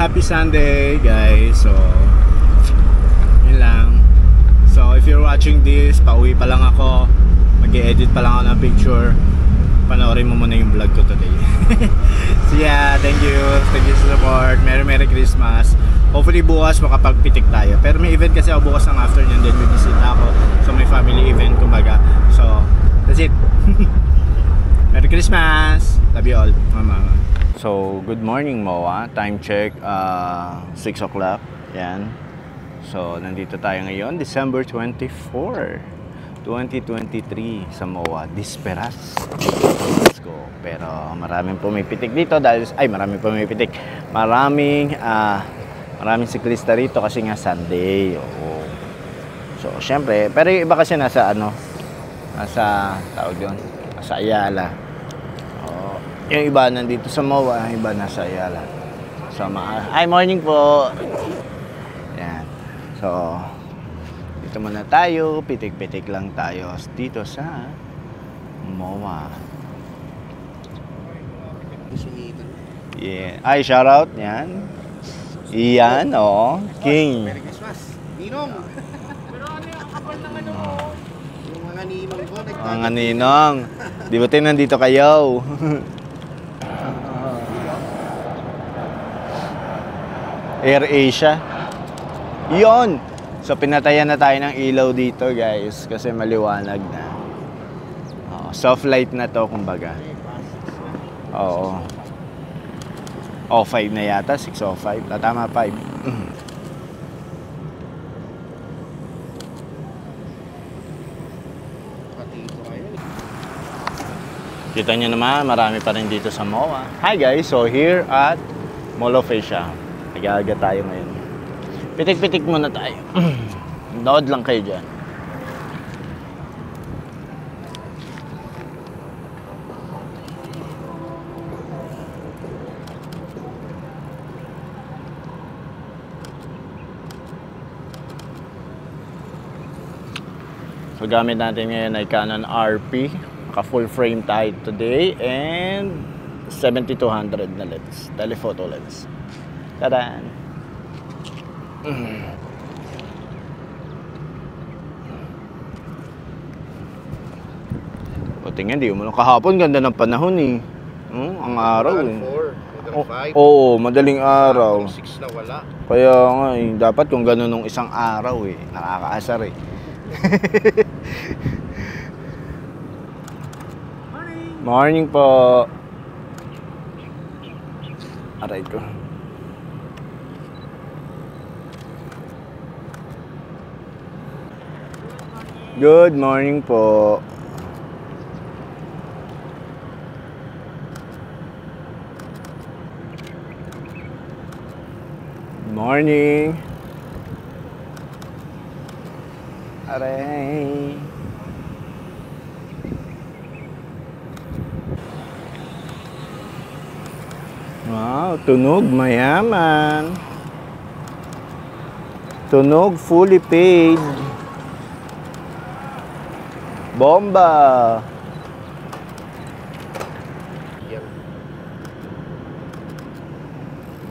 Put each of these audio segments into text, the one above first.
happy Sunday guys. So yun lang. So if you're watching this, pauwi pa lang ako, mag-i-edit pa lang ako ng picture, panoorin mo muna yung vlog ko today. So yeah, thank you sa support. Merry Christmas. Hopefully bukas makapagpitik tayo, pero may event kasi ako bukas ng afternoon, then may bisita ako, so may family event kumbaga. So that's it. Merry Christmas. Love you all, mama. So good morning MOA. Time check 6 o'clock. Yan. So nandito tayo ngayon, December 24, 2023 sa MOA Disperas. Let's go. Pero maraming pumipitik dito dahil maraming siklista rito kasi nga Sunday. Oo. So syempre, pero yung iba kasi nasa tawag yun, nasa Ayala. Oo. Yung iba nandito sa MOA, yung iba nasa Ayala. So morning po. Yan. So dito muna tayo, pitik-pitik lang tayo dito sa MOA. Yeah. Ay, shout out. Yan. Iyan, King. Merry Christmas. Ninong. Pero ano yung kapal ng yung mga ninong ko. Mga ninong. Di ba tayo nandito kayo? Air Asia. Yun. So, pinatayan na tayo ng ilaw dito, guys. Kasi maliwanag na. Soft light na to, kumbaga. Oo. 05 na yata, 6:05. Tama, 5. Kita nyo naman, marami pa rin dito sa MOA. Hi guys, so here at Mall of Asia. Nag-aaga tayo ngayon. Pitik-pitik muna tayo. Nood lang kayo dyan. So gamit natin ngayon ay Canon RP, naka full frame tayo today, and 7200 na lens, telephoto lens. Tadaan! O tingnan, di mo kahapon, ganda ng panahon eh. Ang araw eh. Oo, madaling araw. 6 na wala. Kaya nga eh, dapat kung gano'n nung isang araw eh, nakakaasar eh. Morning po. Aray ko. Good morning po. Morning. Aray. Wow, tunog mayaman. Tunog fully paid. Bomba.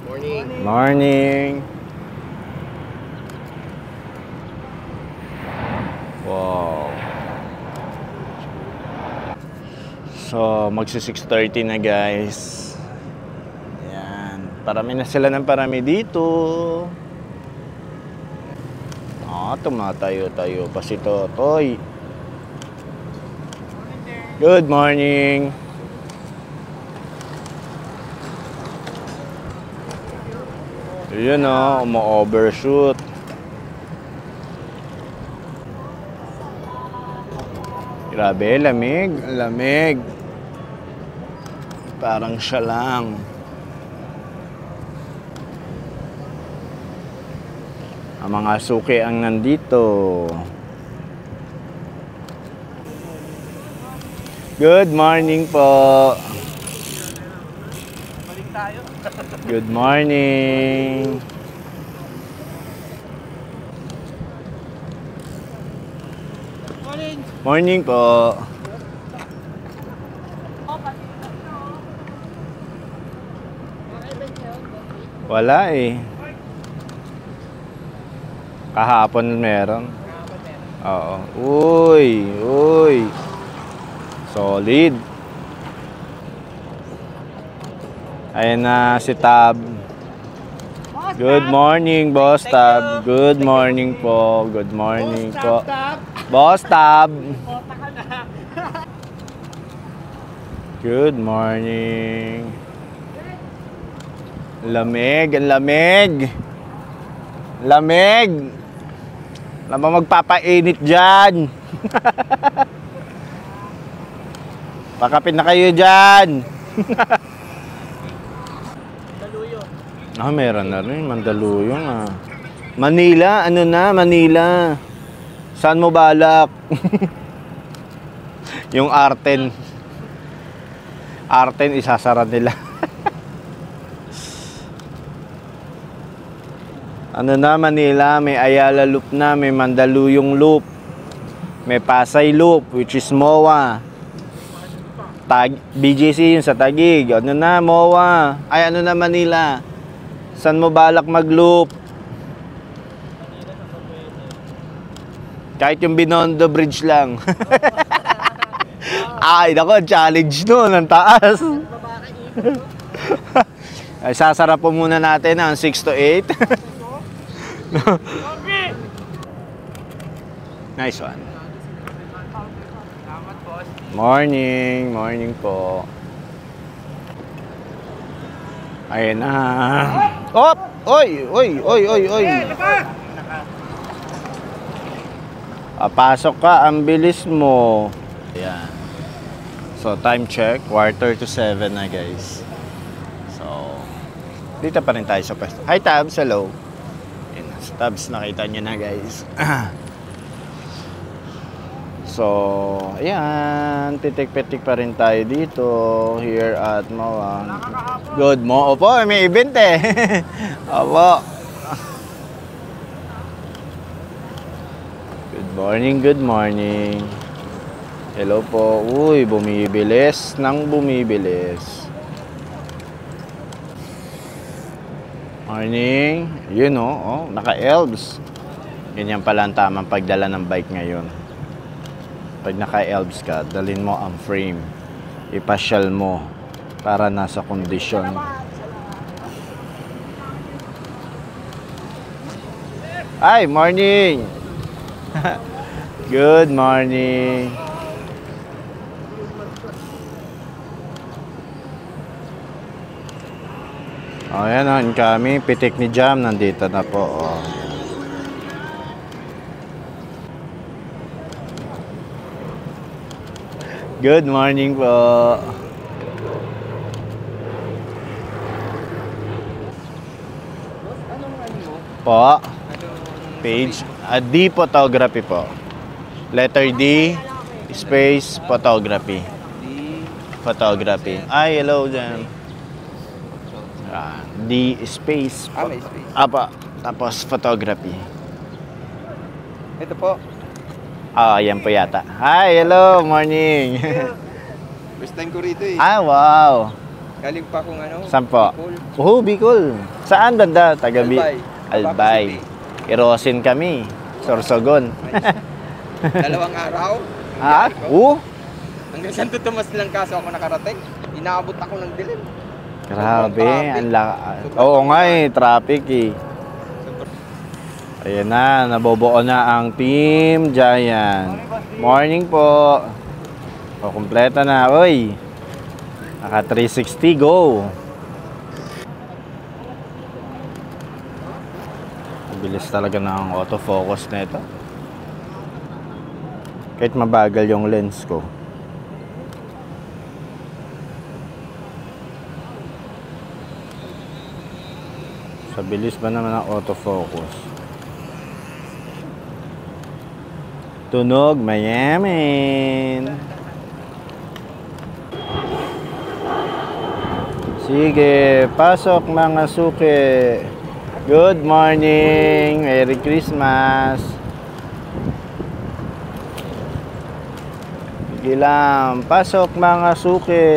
Morning. Morning. Wow. So, magsi-6:30 na guys. Yan. Parami na sila ng parami dito. Tumatayo-tayo pa si Totoy. Good morning. Ayan umo-overshoot. Grabe, lamig. Lamig. Parang siya lang. Ang mga suki ang nandito. Good morning po. Balik tayo. Good morning. Morning. Morning po. Wala eh. Kahapon meron. Oo. Uy, uy. Solid. Ayan na si Tab. Good morning, Boss Tab. Good morning po. Good morning po. Boss Tab. Good morning. Lamig, ang lamig. Lamig. Alam mo magpapainit dyan. Pakapit na kayo dyan. Meron na rin. Mandaluyong ah. Manila, ano na? Manila. Saan mo balak? Yung Arten. Arten, isasara nila. Ano na, Manila? May Ayala Loop na. May Mandaluyong Loop. May Pasay Loop, which is MOA. BGC yun sa Taguig. Ano na, MOA? Ay, ano na, Manila? Saan mo balak mag-loop? Kahit yung Binondo Bridge lang. Ay, nako, challenge nun, ang taas. Ay, sasara po muna natin ang 6 to 8. Nice one. Morning, morning po. Ayun na. Op! Oy, oy, oy, oy, oy. Pasok ka, ang bilis mo. Ayan. So, time check, 6:45 na guys. So, dito pa rin tayo sa pwesto. Hi Tabs, hello. Ayan, sa Tabs, nakita nyo na guys. So, ayan, titik-pitik pa rin tayo dito here at Mawang. Good mo. Opo, may event eh. Opo. Good morning, good morning. Hello po. Uy, bumibilis nang bumibilis. Morning. Yun oh, naka-elves. Ganyan pala ang tamang pagdala ng bike ngayon. Pag naka-elves ka, dalhin mo ang frame. Ipasyal mo para nasa kondisyon. Ay, morning! Good morning! O, yan o, kami. Pitik ni Jam, nandito na po. O. Good morning po. Po. Page. D photography po. Letter D. Space photography. Photography. Ay, hello dyan. D space. May space. Apa. Tapos photography. Ito po. Ayan po yata. Hi, hello, morning. First time ko rito eh. Wow. Galing pa akong ano. Saan po? Bicol. Bicol. Saan banda? Albay. Albay. Irosin kami. Sorsogon. Dalawang araw. Hanggang Santo Tomas lang kaso ako nakarating. Inaabot ako ng dilim. Grabe. Oo nga eh, traffic eh. Ayan na, nabobuo na ang Team Giant. Morning po. O, kumpleto na. Uy. Naka 360, go. Bilis talaga ng autofocus na ito. Kahit mabagal yung lens ko. Sa bilis ba naman ang autofocus? Tunog, mayamin. Sige, pasok mga suki. Good morning. Merry Christmas. Sige lang. Pasok mga suki.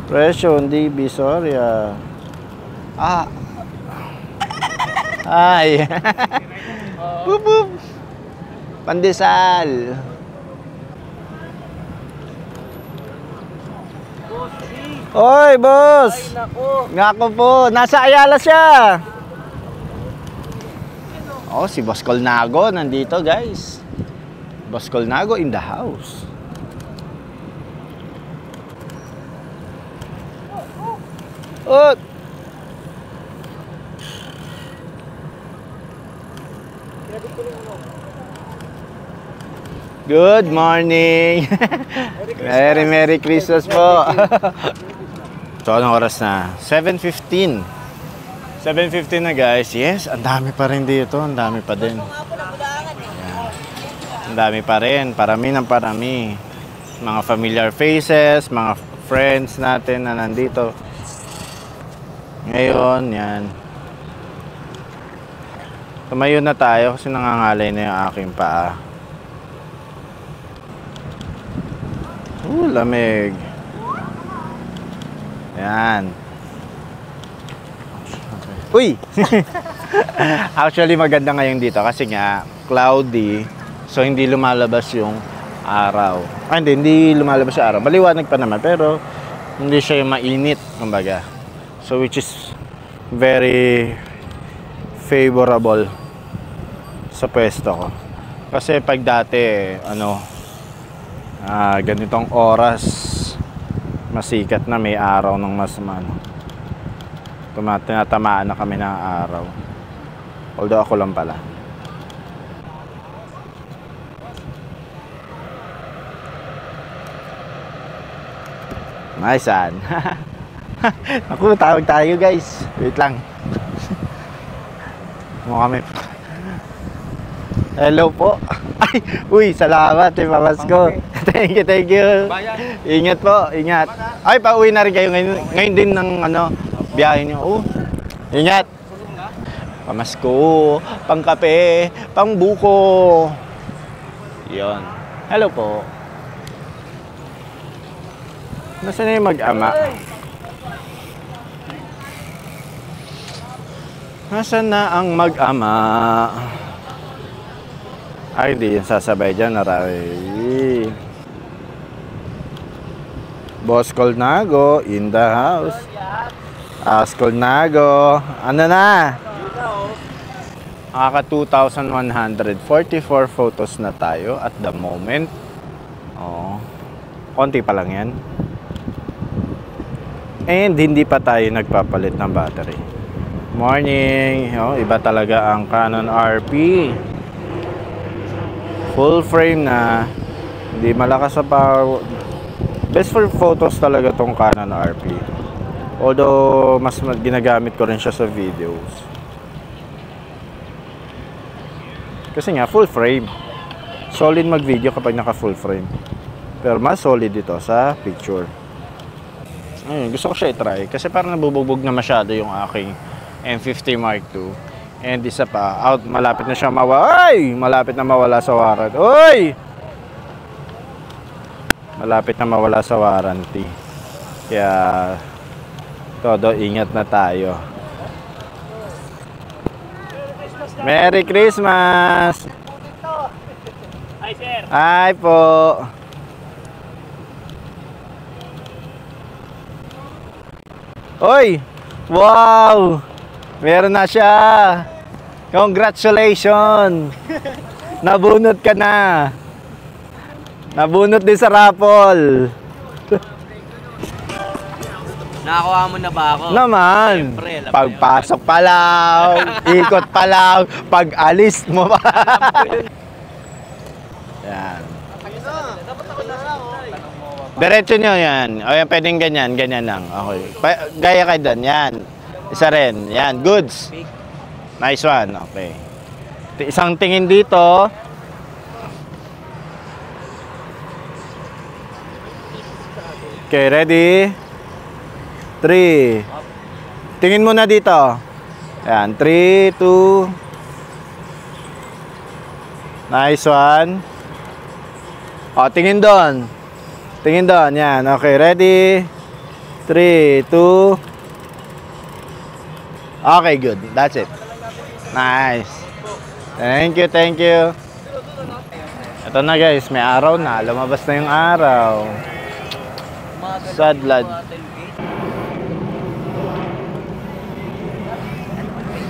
Presyo, hindi Bisoria. Ah. Ay. Boop, boop. Pandesal. Oy, boss. Ay, nako. Ngako po, nasa Ayala siya. Oh, si Boss Colnago nandito, guys. Boss Colnago in the house. Oh. Good morning. Merry Christmas po. So, anong oras na? 7:15. 7:15 na, guys. Yes, ang dami pa rin dito. Ang dami pa din. Ayan. Ang dami pa rin. Parami ng parami. Mga familiar faces, mga friends natin na nandito. Ngayon, yan. Tumayo na tayo kasi nangangalay na yung aking paa. Lamig. Yan. Uy! Actually, maganda ngayon dito kasi nga, cloudy. So, hindi lumalabas yung araw. Hindi lumalabas yung araw. Maliwanag pa naman, pero hindi siya yung mainit, kumbaga. So, which is very favorable sa pwesto ko. Kasi pag dati, ganitong oras, masikat na, may araw ng mas tinatamaan na kami ng araw. Although ako lang pala. Nice one. Ako, tawag tayo, guys. Wait lang. Mo kami. Hello po. Ay, uy, salamat, Pamasko. Thank you. Ingat po, ingat. Ay, pauwi na rin kayo ngayon din ng biyahe niyo. Ingat. Pamasko, pangkape, pangbuko. 'Yon. Hello po. Nasaan na yung mag-ama? Nasaan na ang mag-ama? Ay, hindi yung sasabay dyan. Naray. Boss Colnago in the house. Colnago. Ano na? Nakaka 2,144 photos na tayo at the moment. Oh, konti pa lang yan. And hindi pa tayo nagpapalit ng battery. Morning. Oh, iba talaga ang Canon RP. Full frame na. Hindi malakas sa power. Best for photos talaga tong Canon RP. Although mas ginagamit ko rin siya sa videos. Kasi nga full frame. Solid mag video kapag naka full frame. Pero mas solid ito sa picture. Ayun, gusto ko siya i-try kasi parang nabubugbog na masyado yung aking M50 Mark II. And isa pa, malapit na siya malapit na mawala sa warranty. Oy! Malapit na mawala sa warranty. Kaya todo ingat na tayo. Merry Christmas! Hi, sir! Hi po! Oy! Wow! Meron na siya! Congratulations! Nabunot ka na! Nabunot din sa raffle! Nakakuha mo na ba ako? Naman! Siyempre, Pagpasok pa lang, ikot pa lang, pag-alis mo pa. Yan. Diretso nyo yan. O yan, pwedeng ganyan lang. Okay. Gaya kayo doon, yan. Isa rin, yan. Goods. Nice one, okay. Isang tingin dito. Okay, ready? 3. Tingin muna dito. Ayan, 3, 2. Nice one. O, tingin doon. Tingin doon, yan. Okay, ready? 3, 2. Okay, good. That's it. Nice. Thank you, thank you. Ito na guys, may araw na. Lumabas na yung araw. Sad lad.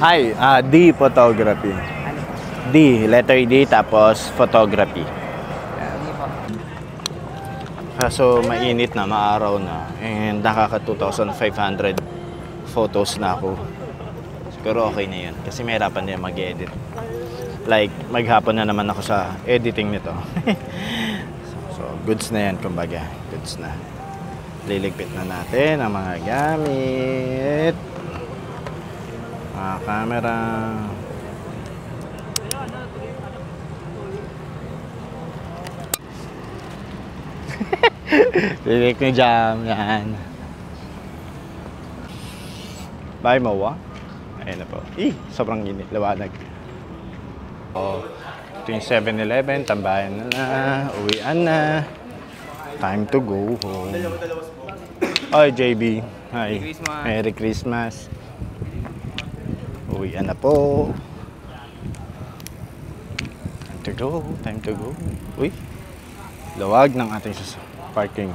Hi, D photography. D, letter D, tapos photography. Kaso mainit na, maaraw na. And nakaka 2,500 photos na ako. Siguro okay na yun. Kasi mahirapan din mag-edit. Like, maghapon na naman ako sa editing nito. So, goods na yan, kumbaga. Goods na. Liligpit na natin ang mga gamit. Mga camera. Lilik ni Jam. Yan. Bye, Mawa. Ayan na po. Sobrang init. Liwanag. So, ito yung 7-Eleven. Tambayan na. Uwian na. Time to go home. Hi, JB. Hi. Merry Christmas. Uwian na po. Time to go. Time to go. Uy. Lawag ng ating parking.